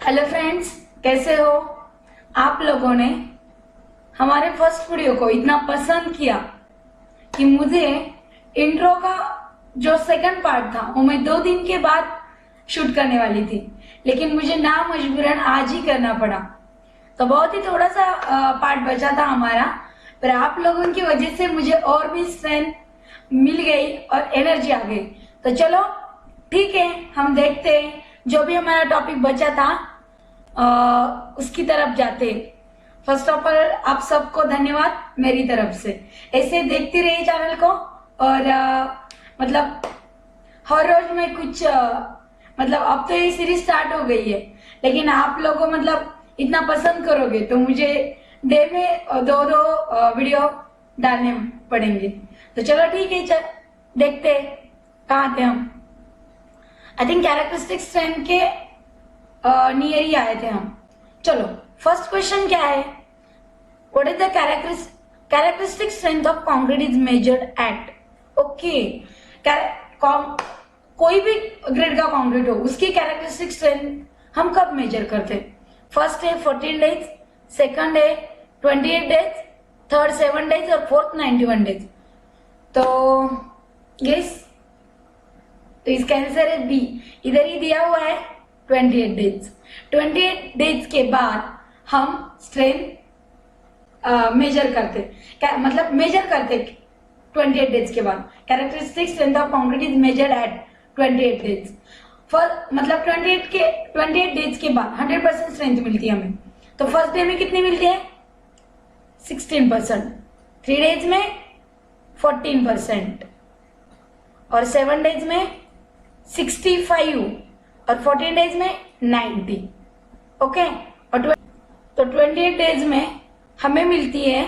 Hello friends, कैसे हो आप लोगों ने हमारे फर्स्ट वीडियो को इतना पसंद किया कि मुझे इंट्रो का जो सेकंड पार्ट था वो मैं 2 दिन के बाद शूट करने वाली थी, लेकिन मुझे ना मजबूरन आज ही करना पड़ा। तो बहुत ही थोड़ा सा पार्ट बचा था हमारा, पर आप लोगों की वजह से मुझे और भी स्ट्रेंथ मिल गई और एनर्जी आ गई। तो चलो ठीक है, हम देखते हैं जो भी हमारा टॉपिक बचा था उसकी तरफ जाते। फर्स्ट ऑफ ऑल आप सबको धन्यवाद मेरी तरफ से। ऐसे देखते रहिए चैनल को और मतलब हर रोज में कुछ मतलब अब तो ये सीरीज स्टार्ट हो गई है, लेकिन आप लोगों मतलब इतना पसंद करोगे तो मुझे डे में 2 वीडियो डालने पड़ेंगे। तो चलो ठीक है, देखते कहाँ थे हम। आई थिंक कैरेक्टरिस्टिक स्ट्रेंथ के नियर ही आए थे हम। चलो फर्स्ट क्वेश्चन क्या है, what is the characteristic strength of concrete is measured eight. Okay, कोई भी ग्रेड का कंक्रीट हो उसकी कैरेक्टरिस्टिक स्ट्रेंथ हम कब मेजर करते हैं? फर्स्ट है 14 डेज, सेकंड है 28 डेज, थर्ड 7 डेज और फोर्थ 91 डेज। तो गेस, तो इसका आंसर है बी, इधर ही दिया हुआ है 28 डेज। 28 डेज के बाद हम स्ट्रेंथ मेजर करते, मतलब मेजर करते 28 डेज के बाद। Characteristic strength of concrete is measured at 28 days. मतलब 28 डेज के बाद 100% स्ट्रेंथ मिलती है हमें। तो फर्स्ट डे में कितनी मिलती है? 16%, 3 डेज में 14% और 7 डेज में 65 और 14 डेज में 90। ओके, और तो 28 डेज में हमें मिलती है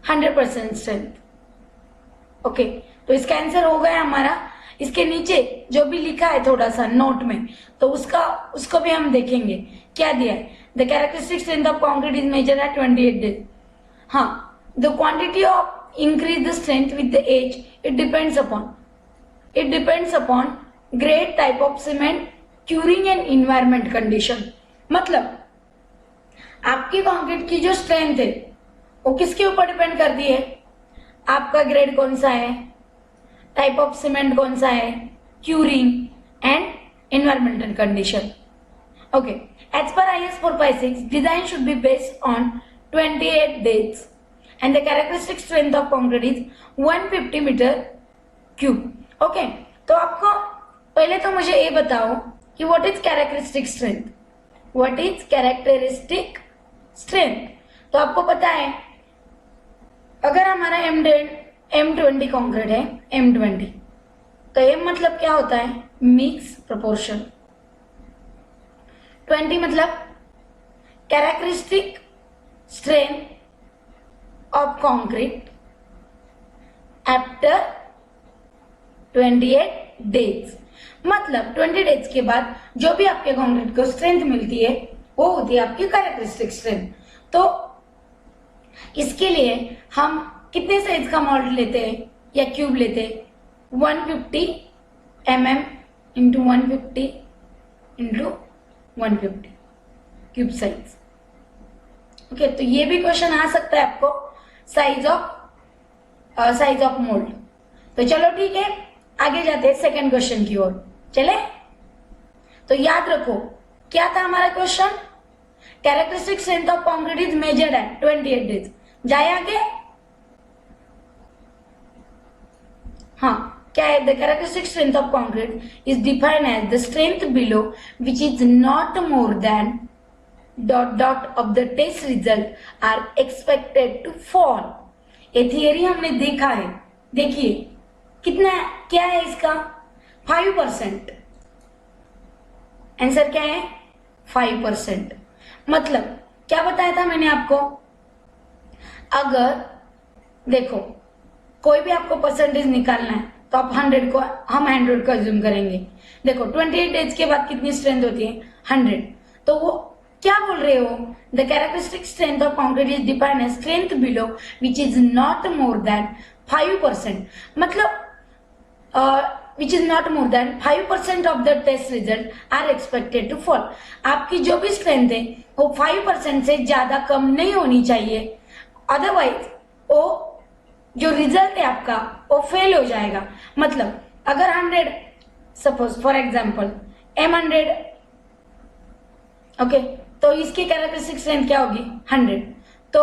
100% स्ट्रेंथ। ओके, तो इसका आंसर हो गया हमारा। इसके नीचे जो भी लिखा है थोड़ा सा नोट में, तो उसको भी हम देखेंगे क्या दिया है। The characteristic strength of concrete is measured at 28 days. हाँ, the quantity of increase the strength with the age, it depends upon grade, type of cement, curing and environment condition. मतलब आपकी कंक्रीट की जो स्ट्रेंथ है वो किसके ऊपर depend करती है? आपका ग्रेड कौन सा है, टाइप ऑफ सीमेंट कौन सा है, curing and environmental condition. Okay, as per IS 456 design should be based on 28 days and the characteristic strength of concrete is 150 metre cube. Okay, तो आपको पहले तो मुझे ये बताओ कि what is characteristic strength. What is characteristic strength? तो आपको पता है, अगर हमारा M20 कंक्रीट है, M20, तो M मतलब क्या होता है? Mix proportion. 20 मतलब characteristic strength of concrete after 28 days. मतलब 20 डेज के बाद जो भी आपके कंक्रीट को स्ट्रेंथ मिलती है वो होती है आपकी कैरेक्टरिस्टिक स्ट्रेंथ। तो इसके लिए हम कितने साइज का मॉडल लेते हैं या क्यूब लेते हैं? 150 mm into 150 into 150 cube size. Okay, तो ये भी क्वेश्चन आ सकता है आपको, साइज ऑफ मोल्ड। तो चलो ठीक है, आगे जाते हैं सेकंड क्वेश्चन की ओर। चले, तो याद रखो क्या था हमारा question? Characteristic strength of concrete is measured at 28 days. जाए आगे। हाँ, क्या है? The characteristic strength of concrete is defined as the strength below which is not more than ... of the test result are expected to fall. ये theory हमने देखा है। देखिए कितना क्या है इसका? 5%। आंसर क्या है? 5%। मतलब क्या बताया था मैंने आपको? अगर देखो कोई भी आपको परसेंटेज निकालना है तो आप 100 को अज्यूम करेंगे। देखो 28 डेज के बाद कितनी स्ट्रेंथ होती है? 100। तो वो क्या बोल रहे हो? The characteristic strength of concrete is defined as strength below which is not more than 5%। मतलब which is not more than 5% of the test result are expected to fall. आपकी जो भी स्ट्रेंथ है वो 5% से ज्यादा कम नहीं होनी चाहिए, अदरवाइज वो जो रिजल्ट है आपका वो फेल हो जाएगा। मतलब अगर 100 suppose for example M100 okay, तो इसकी कैरेक्टरिस्टिक स्ट्रेंथ क्या होगी 100। तो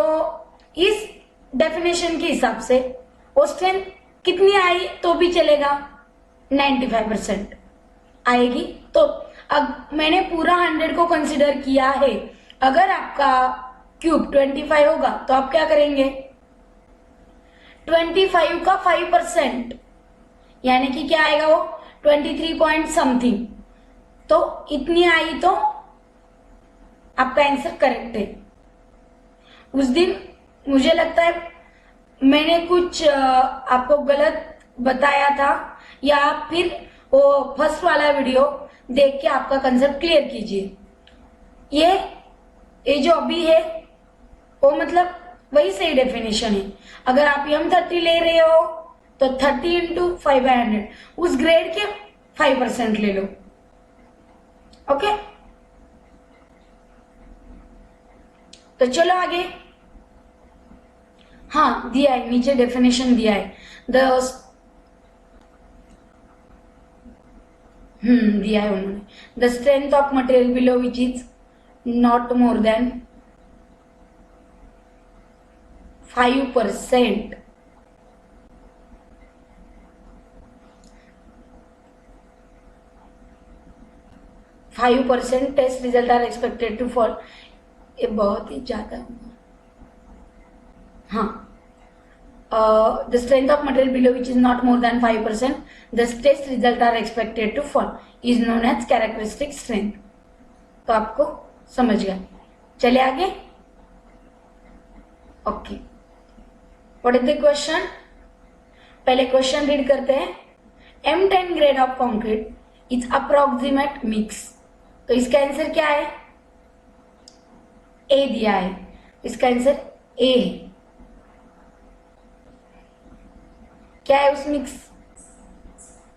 इस डेफिनेशन के हिसाब से वो स्ट्रेंथ कितनी आई तो भी चलेगा 95% आएगी। तो अब मैंने पूरा 100 को कंसिडर किया है। अगर आपका क्यूब 25 होगा तो आप क्या करेंगे 25 का 5% यानी कि क्या आएगा वो 23 पॉइंट समथिंग, तो इतनी आई तो आपका आंसर करेक्ट है। उस दिन मुझे लगता है मैंने कुछ आपको गलत बताया था, या फिर वो फर्स्ट वाला वीडियो देख के आपका कंसेप्ट क्लियर कीजिए। ये जो अभी है वो मतलब वही सही डेफिनेशन है। अगर आप M30 ले रहे हो तो 30 इंटू 500 उस ग्रेड के 5% ले लो। ओके, तो चलो आगे। हाँ दिया है, नीचे डेफिनेशन दिया है। दिया है उन्होंने, the strength of material below which is not more than 5%, test result are expected to fall. ये बहुत ही ज्यादा, हाँ the strength of material below which is not more than 5%, the test result are expected to fall is known as characteristic strength। तो आपको समझ गया। चले आगे। Okay, what is the question? पहले क्वेश्चन रीड करते हैं। M10 grade of concrete is approximate mix, तो इसका आंसर क्या है? ए दिया है, इसका आंसर ए है। क्या है उस मिक्स?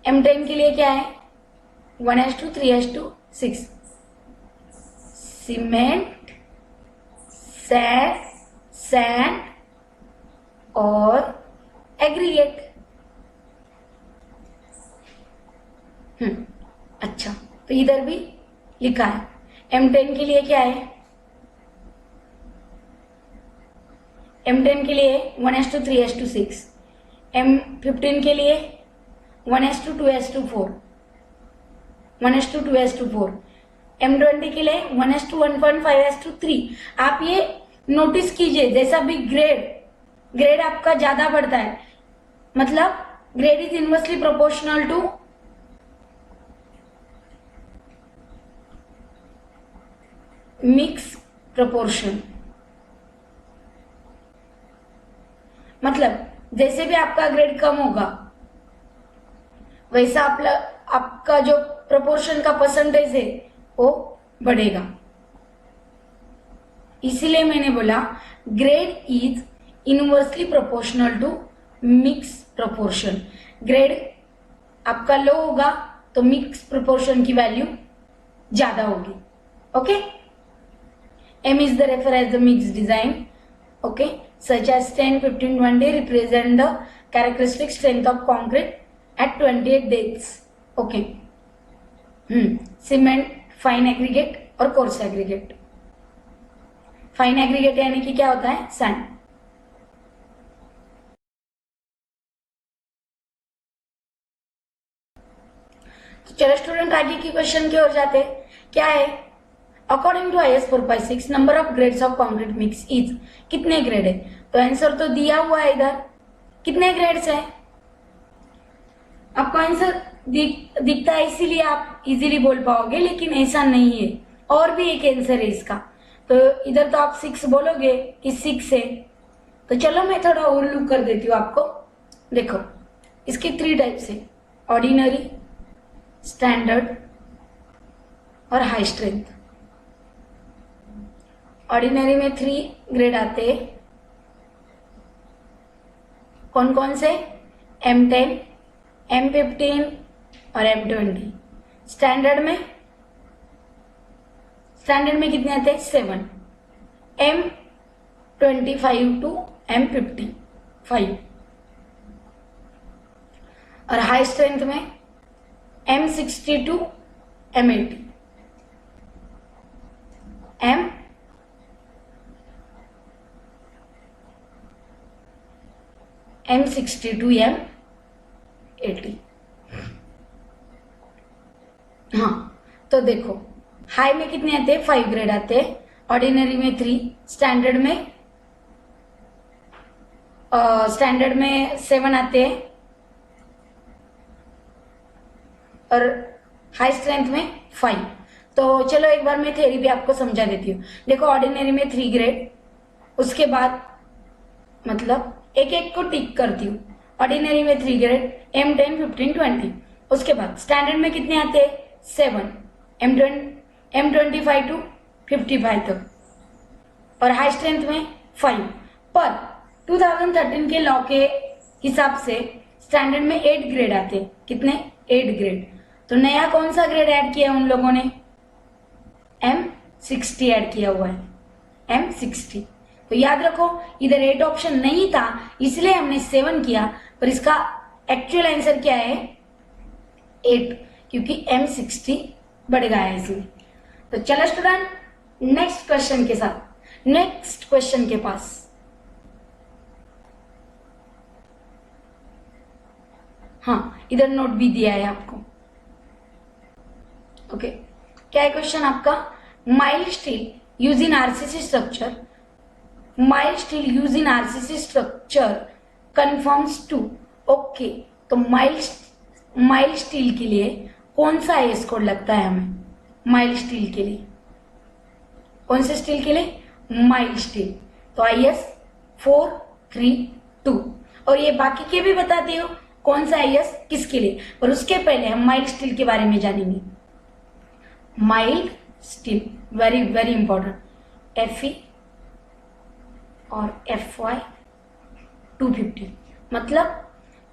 M10 के लिए क्या है 1:2 3:6, सीमेंट, सैंड और एग्रीगेट। अच्छा, तो इधर भी लिखा है M10 के लिए क्या है? M10 के लिए 1:2 3:6, M15 के लिए 1:2 2:4, 1:2 2:4, M20 के लिए 1:1 1.5:3। आप ये नोटिस कीजिए, जैसा भी ग्रेड आपका ज्यादा बढ़ता है, मतलब grade is inversely proportional to mix proportion. मतलब जैसे भी आपका ग्रेड कम होगा वैसा आपका जो प्रोपोर्शन का परसेंटेज है वो बढ़ेगा। इसीलिए मैंने बोला grade is inversely proportional to mix proportion. Grade आपका लो होगा तो मिक्स प्रोपोर्शन की वैल्यू ज्यादा होगी। Okay, M is the refer as the mixed design, okay, such as 10, 15, 20 represent the characteristic strength of concrete at 28 days. Okay, cement, fine aggregate और coarse aggregate। Fine aggregate यानी कि क्या होता है? Sand. तो चलो स्टूडेंट आगे की क्वेश्चन की ओर जाते हैं। क्या है? According to IS 456 number of grades of concrete mix is, कितने ग्रेड है? तो आंसर तो दिया हुआ है इधर, कितने ग्रेड्स है आपको आंसर दिखता है, इसीलिए आप इजीली बोल पाओगे, लेकिन ऐसा नहीं है, और भी एक आंसर है इसका। तो इधर तो आप 6 बोलोगे कि 6 है, तो चलो मैं थोड़ा और लुक कर देती हूँ आपको। देखो इसके 3 टाइप्स है, ऑर्डिनरी, स्टैंडर्ड और हाई स्ट्रेंथ। ऑर्डिनरी में 3 ग्रेड आते हैं, कौन कौन से? M10, M15, और M20। स्टैंडर्ड में कितने आते हैं? 7। M25 to M55। और हाई स्ट्रेंथ में M60 to M80। M60 to M80। हाँ, तो देखो हाई में कितने आते हैं? 5 ग्रेड आते हैं, ऑर्डिनरी में 3, स्टैंडर्ड में 7 आते हैं और हाई स्ट्रेंथ में 5। तो चलो एक बार मैं थ्योरी भी आपको समझा देती हूँ। देखो ऑर्डिनरी में 3 ग्रेड, उसके बाद मतलब एक एक को टिक करती हूँ। ऑर्डिनरी में 3 ग्रेड, M10, 15, 20। उसके बाद स्टैंडर्ड में कितने आते हैं? 7, M25 टू 55 तक, और हाई स्ट्रेंथ में 5। पर 2013 के लॉ के हिसाब से स्टैंडर्ड में 8 ग्रेड आते हैं। कितने? 8 ग्रेड। तो नया कौन सा ग्रेड ऐड किया उन लोगों ने? M60 ऐड किया हुआ है, M60। तो याद रखो इधर 8 ऑप्शन नहीं था इसलिए हमने 7 किया, पर इसका एक्चुअल आंसर क्या है? 8, क्योंकि M60 बढ़ गया है इसमें। तो चलो स्टूडेंट नेक्स्ट क्वेश्चन के पास। हाँ, इधर नोट भी दिया है आपको। ओके, क्या है क्वेश्चन आपका? Mild steel use in RCC structure conforms to. Okay, तो माइल्ड स्टील के लिए कौन सा आईएस कोड लगता है हमें? माइल्ड स्टील के लिए कौन से स्टील के लिए? Mild steel. तो IS 432। और ये बाकी के भी बताती हूँ कौन सा IS किसके लिए, पर उसके पहले हम माइल्ड स्टील के बारे में जानेंगे। Mild steel very very important. FE और FY 250 मतलब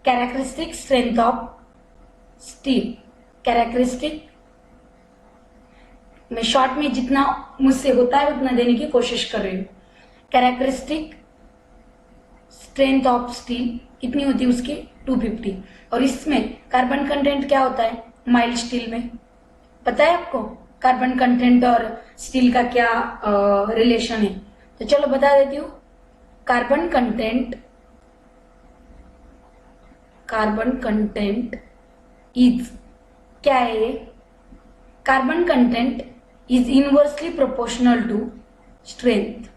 characteristic strength of steel. Characteristic मैं शॉर्ट में जितना मुझसे होता है उतना देने की कोशिश कर रही हूँ। कैरेक्टरिस्टिक स्ट्रेंथ ऑफ स्टील कितनी होती है उसकी? 250। और इसमें कार्बन कंटेंट क्या होता है माइल्ड स्टील में? पता है आपको कार्बन कंटेंट और स्टील का क्या रिलेशन है? तो चलो बता देती हूँ। कार्बन कंटेंट इज क्या है? Carbon content is inversely proportional to strength.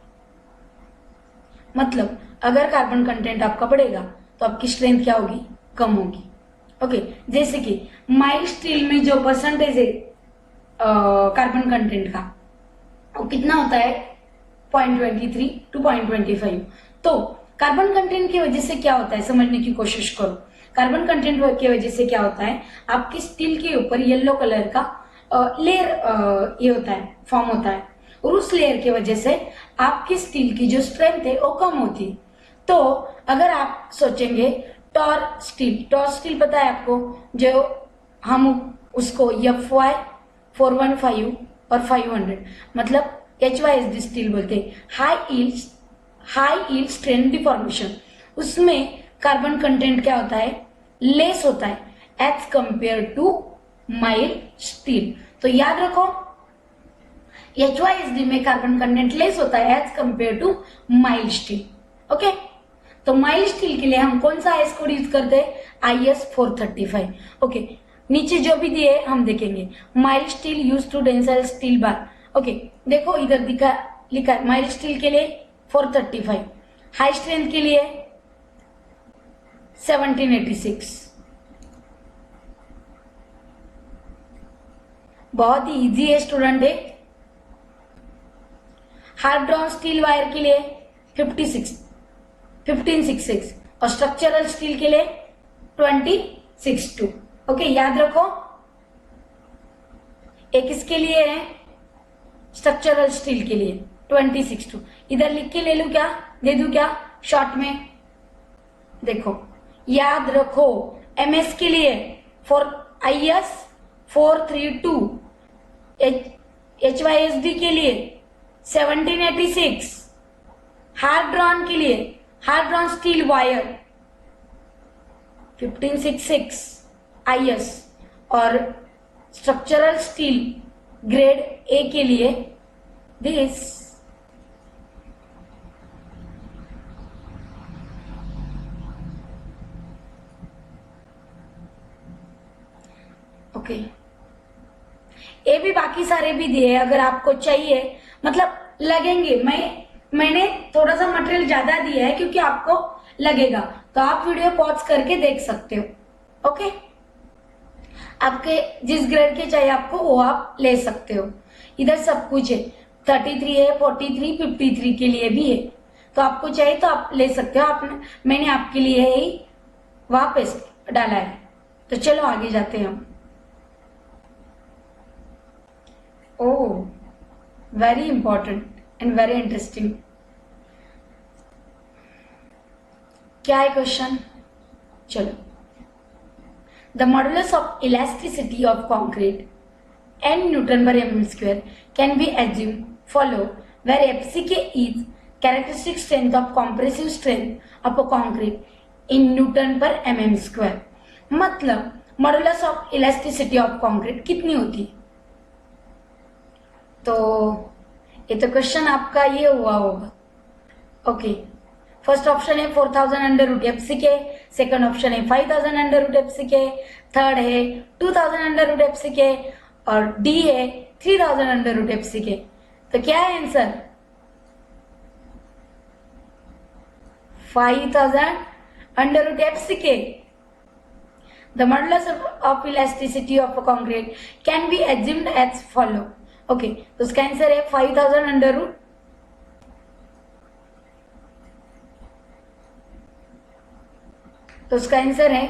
मतलब अगर कार्बन कंटेंट आपका बढ़ेगा तो आपकी स्ट्रेंथ क्या होगी? कम होगी। ओके, जैसे कि माइल्ड स्टील में जो परसेंटेज है कार्बन कंटेंट का वो कितना होता है? 0.23 टू 0.25। तो कार्बन कंटेंट की वजह से क्या होता है समझने की कोशिश करो। कार्बन कंटेंट की वजह से क्या होता है? आपकी स्टील के ऊपर येलो कलर का लेयर ये होता है, फॉर्म होता है, और उस लेयर की वजह से आपकी स्टील की जो स्ट्रेंथ है वो कम होती है। तो अगर आप सोचेंगे टॉर स्टील पता है आपको, जो हम उसको FY 415 और 500 मतलब HYSD स्टील बोलते हैं, हाई यील्ड स्ट्रेंथ डिफॉर्मेशन। उसमें कार्बन कंटेंट क्या होता है? लेस होता है as compare to mild steel. तो याद रखो HYSD में कार्बन कंटेंट लेस होता है as compare to mild steel. Okay, तो माइल्ड स्टील के लिए हम कौन सा आईएस कोड यूज करते हैं? IS 435। ओके, नीचे जो भी दिए हम देखेंगे। Mild steel use to tensile steel bar. Okay, देखो इधर लिखा है माइल्ड स्टील के लिए 435, हाई स्ट्रेंथ के लिए 1786। बहुत ही इजी है स्टूडेंट है। हार्ड ड्रॉन स्टील वायर के लिए 1566 और स्ट्रक्चरल स्टील के लिए 2062। ओके, याद रखो एक इसके लिए है स्ट्रक्चरल स्टील के लिए 2062। इधर लिख के ले लू क्या? दे दू क्या शॉर्ट में? देखो याद रखो MS के लिए IS 432, HYSD के लिए 1786, हार्ड ड्रॉन के लिए hard drawn steel wire 1566 IS और स्ट्रक्चरल स्टील ग्रेड A के लिए दिस। ओके, ये भी बाकी सारे भी दिए, अगर आपको चाहिए, मतलब लगेंगे, मैंने थोड़ा सा मटेरियल ज्यादा दिया है क्योंकि आपको लगेगा, तो आप वीडियो पॉज करके देख सकते हो। ओके, आपके जिस ग्रेड के चाहिए आपको वो आप ले सकते हो। इधर सब कुछ है, 33 है, 43, 53 के लिए भी है, तो आपको चाहिए तो आप ले सकते हो। मैंने आपके लिए ही वापस डाला है। तो चलो आगे जाते हैं हम। Oh, very important and very interesting. क्या है क्वेश्चन? चलो, the modulus of elasticity of concrete n Newton per mm square can be assumed follow where FCK is characteristic strength of compressive strength of a concrete in Newton per mm square। मतलब modulus of elasticity of concrete कितनी होती? तो ये तो question आपका ये हुआ होगा। ओके, फर्स्ट ऑप्शन है 4000 under root FCK, second option है 5000 अंडर रूट FCK, थर्ड है 2000 अंडर रूट FCK और डी है 3000 अंडर रूट FCK। तो क्या है answer? 5000 under root FCK। The modulus of elasticity of a concrete can be assumed as follow। Okay, तो उसका answer है 5000 अंडर रूट, तो उसका आंसर है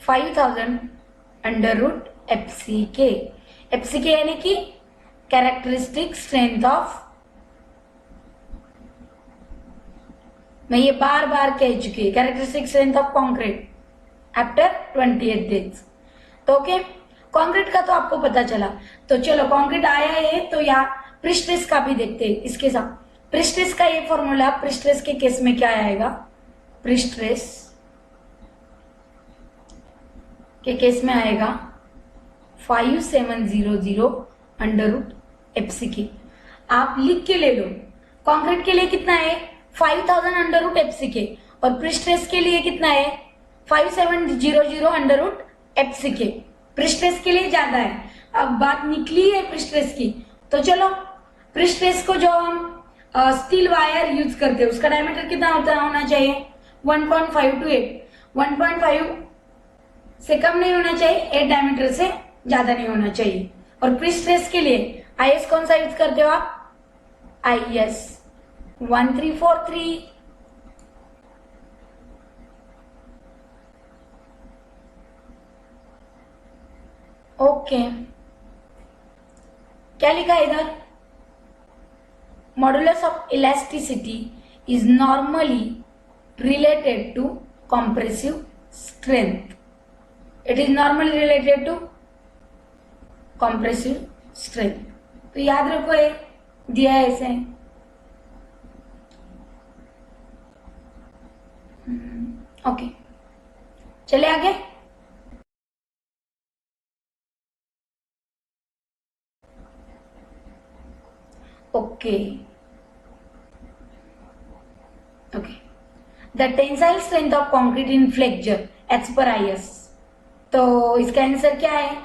5000 अंडर रूट FCK। FCK यानी कि कैरेक्टरिस्टिक स्ट्रेंथ ऑफ, मैं ये बार बार कह चुकी, characteristic strength of concrete after 28 days. तो ओके, कॉन्क्रीट का तो आपको पता चला। तो चलो, कॉन्क्रीट आया है तो यहाँ प्रिस्ट्रेस का भी देखते हैं इसके साथ। प्रिस्ट्रेस का ये फॉर्मूला, प्रिस्ट्रेस के केस में क्या आएगा? प्रिस्ट्रेस के केस में आएगा 5700 अंडर रूट FCK। आप लिख के ले लो, कॉन्क्रीट के लिए कितना है 5000 अंडर रूट FCK और प्रिस्ट्रेस के लिए कितना है 5700 अंडर रूट FCK। प्रिस्ट्रेस के लिए ज्यादा है। अब बात निकली है प्रिस्ट्रेस की, तो चलो प्रिस्ट्रेस को जो हम स्टील वायर यूज करते हैं उसका डायमीटर कितना होना चाहिए? 1.5 to 8। 1.5 से कम नहीं होना चाहिए, 8 डायमीटर से ज्यादा नहीं होना चाहिए। और प्रिस्ट्रेस के लिए IS कौन सा यूज करते हो आप? IS 1343। ओके, क्या लिखा है इधर? Modulus of elasticity is normally related to compressive strength. It is normally related to compressive strength. तो याद रखो, ये दिया है ऐसे। ओके, चले आगे। Okay. The tensile strength of concrete in flexure as per IS। तो इसका आंसर क्या है?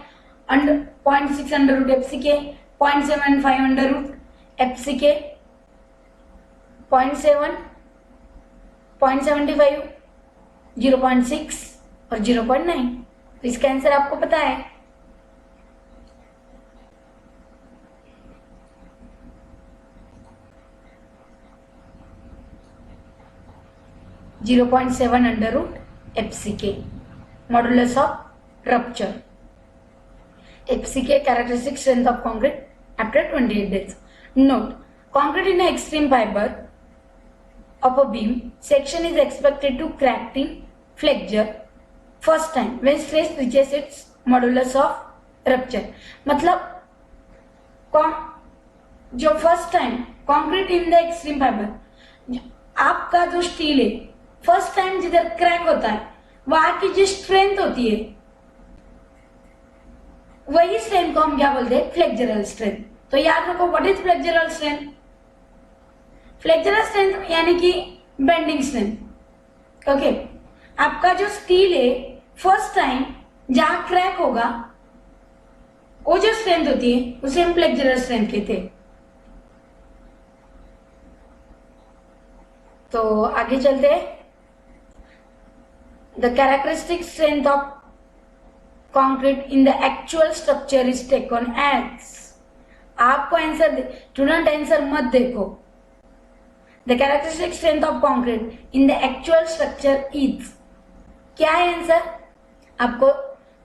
0.6 under root FCK, 0.75 under root FCK, 0.7, 0.75, 0.6 और 0.9। तो इसका आंसर आपको पता है। 0.7 under root FCK, modulus of rupture। FCK characteristic strength of concrete after 28 days। Note, concrete in an extreme fiber of a beam section is expected to crack in flexure first time when stress reaches it's modulus of rupture, मतलब जो first time concrete in the extreme fibre, आपका जो steel है first time जिधर crack होता है वहां की जो स्ट्रेंथ होती है वही स्ट्रेंथ को हम क्या बोलते हैं, फ्लेक्सुरल स्ट्रेंथ। तो याद रखो what is flexural strength. Flexural strength यानी कि बेंडिंग स्ट्रेंथ। ओके, आपका जो स्टील है फर्स्ट टाइम जहां क्रैक होगा वो जो स्ट्रेंथ होती है उसे हम फ्लेक्सुरल स्ट्रेंथ कहते हैं। तो आगे चलते हैं। The characteristic strength of concrete in the actual structure is taken as, आपको आंसर स्टूडेंट आंसर मत देखो। The characteristic strength of concrete in the actual structure is, क्या है आंसर आपको?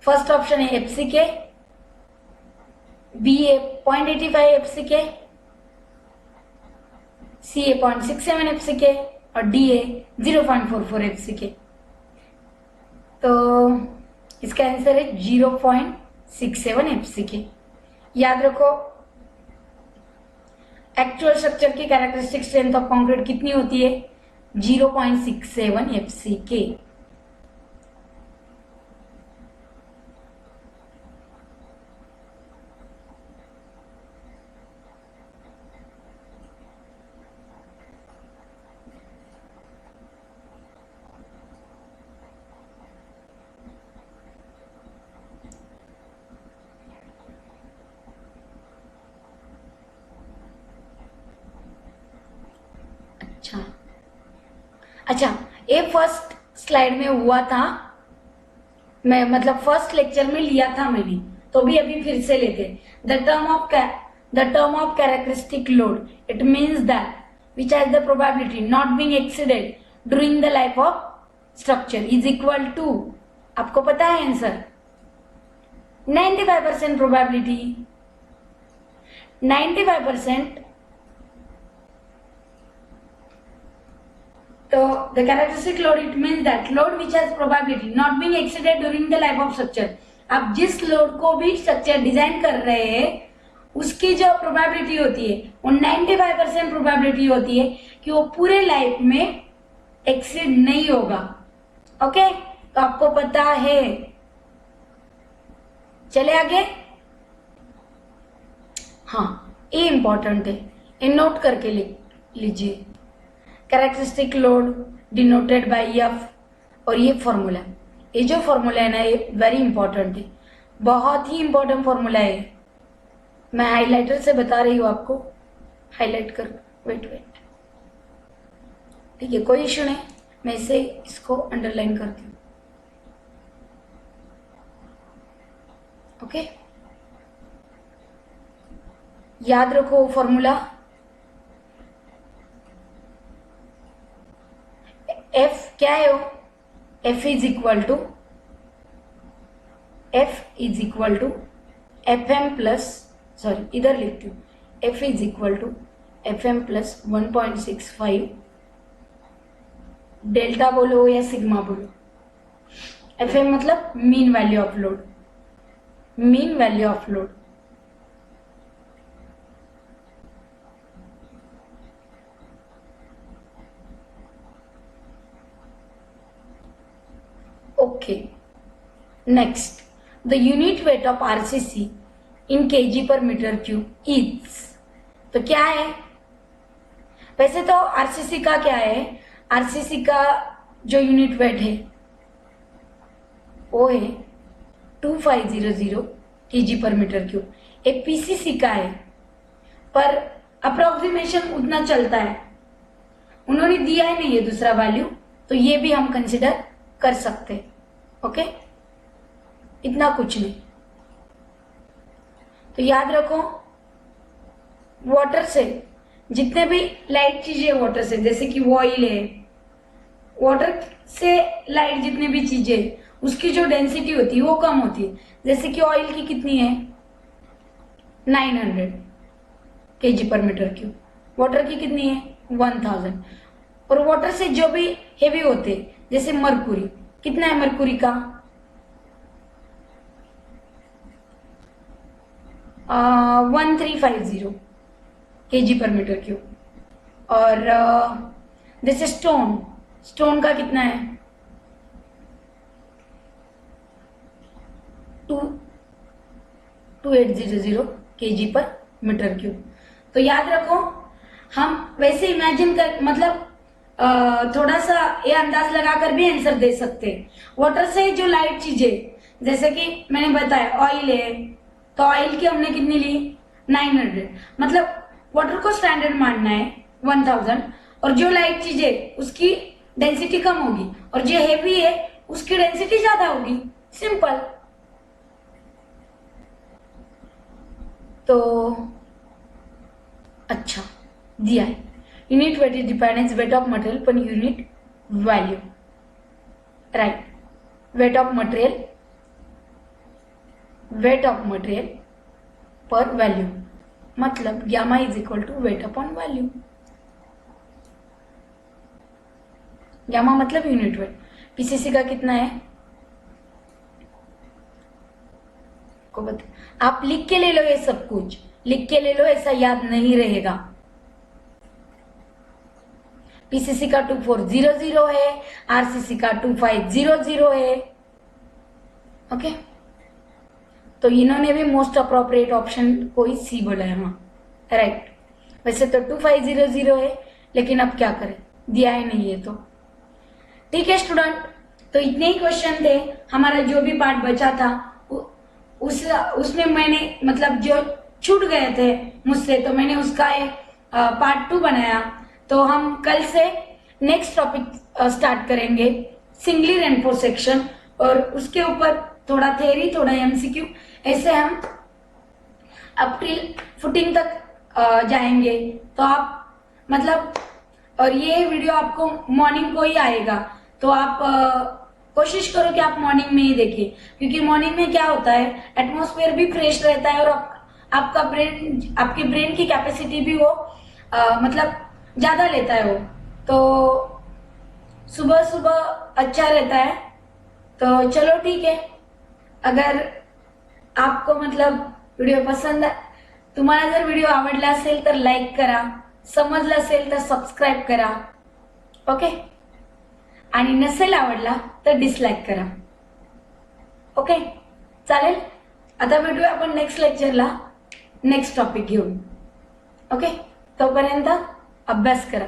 फर्स्ट ऑप्शन है एफसीके, बी ए 0.85 एफसीके, सी ए 0.67 एफसीके और डी ए 0.44 एफसीके। तो इसका आंसर है 0.67 एफसीके। याद रखो एक्चुअल स्ट्रक्चर की कैरेक्टरिस्टिक स्ट्रेंथ ऑफ कंक्रीट कितनी होती है? 0.67 एफसीके। अच्छा, ये फर्स्ट स्लाइड में हुआ था, मैं मतलब फर्स्ट लेक्चर में लिया था मैंने, तो भी अभी फिर से लेते। The term of characteristic load, it means that which has the probability not being exceeded during the life of structure is equal to, आपको पता है answer, 95% probability, 95%। So the characteristic load, it means that load which has probability not being exceeded during the life of structure। आप जिस load को भी structure design कर रहे हैं उसकी जो प्रोबेबिलिटी होती है वो 95% प्रोबेबिलिटी होती है कि वो पूरे लाइफ में एक्सीड नहीं होगा। ओके, तो आपको पता है। चले आगे। हाँ, ये इंपॉर्टेंट है, ये नोट करके लीजिए। Characteristic load denoted by F, और ये फॉर्मूला, ये जो फॉर्मूला है ना ये वेरी इंपॉर्टेंट है, बहुत ही इंपॉर्टेंट फॉर्मूला है। मैं हाइलाइटर से बता रही हूँ आपको, हाईलाइट कर, वेट, ठीक है, कोई इश्यू नहीं, मैं इसे इसको अंडरलाइन करती हूँ। ओके, याद रखो फॉर्मूला, एफ क्या है वो? F is equal to F M plus, sorry इधर लिखती हूँ, F is equal to F M plus 1.65 delta बोलो या सिग्मा बोलो। एफ एम मतलब mean value of load, mean value of load. Okay, next, the unit weight of RCC in kg per meter cube is, तो क्या है? वैसे तो RCC का क्या है? RCC का जो यूनिट वेट है वो है 2500 kg पर मीटर क्यूब। एक PCC का है, पर अप्रोक्सीमेशन उतना चलता है, उन्होंने दिया ही नहीं है दूसरा वैल्यू, तो ये भी हम कंसिडर कर सकते हैं। ओके, इतना कुछ नहीं। तो याद रखो वाटर से जितने भी लाइट चीजें, वाटर से जैसे कि ऑयल है, वाटर से लाइट जितने भी चीजें उसकी जो डेंसिटी होती है वो कम होती है। जैसे कि ऑयल की कितनी है? 900 kg पर मीटर क्यूब। वाटर की कितनी है? 1000। और वाटर से जो भी हेवी होते जैसे मरकुरी, कितना है मरकुरी का? 1350 kg पर मीटर क्यूब। और दिस स्टोन का कितना है 2800 kg पर मीटर क्यूब। तो याद रखो, हम वैसे इमेजिन कर मतलब थोड़ा सा ये अंदाज लगाकर भी आंसर दे सकते हैं। वाटर से जो लाइट चीजें, जैसे कि मैंने बताया ऑयल है, तो ऑयल की हमने कितनी ली 900, मतलब वाटर को स्टैंडर्ड मानना है 1000, और जो लाइट चीजें उसकी डेंसिटी कम होगी और जो हेवी है उसकी डेंसिटी ज्यादा होगी, सिंपल। तो अच्छा दिया है, unit weight is dependence weight of material per unit value, right. Weight of material per value, मतलब gamma is equal to weight upon value. Gamma मतलब यूनिट वेट। पीसीसी का कितना है को बता, आप लिख के ले लो, ये सब कुछ लिख के ले लो, ऐसा याद नहीं रहेगा। पीसीसी का 2400 है, आरसीसी का 2500 है। ओके, तो इन्होंने भी मोस्ट अप्रोप्रिएट ऑप्शन कोई सी बोला है, हाँ राइट। वैसे तो 2500 है, लेकिन अब क्या करें, दिया ही नहीं है तो ठीक है स्टूडेंट। तो इतने ही क्वेश्चन थे, हमारा जो भी पार्ट बचा था उसमें मैंने मतलब जो छूट गए थे मुझसे, तो मैंने उसका पार्ट 2 बनाया। तो हम कल से नेक्स्ट टॉपिक स्टार्ट करेंगे, सिंगली रेनफोर्स सेक्शन, और उसके ऊपर थोड़ा थ्योरी थोड़ा एमसीक्यू, ऐसे हम अप टिल फुटिंग तक जाएंगे। तो आप मतलब, और ये वीडियो आपको मॉर्निंग को ही आएगा, तो आप कोशिश करो कि आप मॉर्निंग में ही देखिए, क्योंकि मॉर्निंग में क्या होता है, एटमॉस्फेयर भी फ्रेश रहता है और आपका ब्रेन, आपके ब्रेन की कैपेसिटी भी वो मतलब ज्यादा लेता है वो, तो सुबह सुबह अच्छा रहता है। तो चलो ठीक है, अगर आपको मतलब व्हिडिओ पसंद, तुम्हाला जर व्हिडिओ आवडला असेल तर लाईक करा, समजलं असेल तर सबस्क्राईब करा, ओके, आणि नसेल आवडला तर डिसलाईक करा, ओके चालेल। आता भेटूया आपण नेक्स्ट लेक्चरला, नेक्स्ट टॉपिक घेऊन, ओके। तोपर्यंत अभ्यास करा।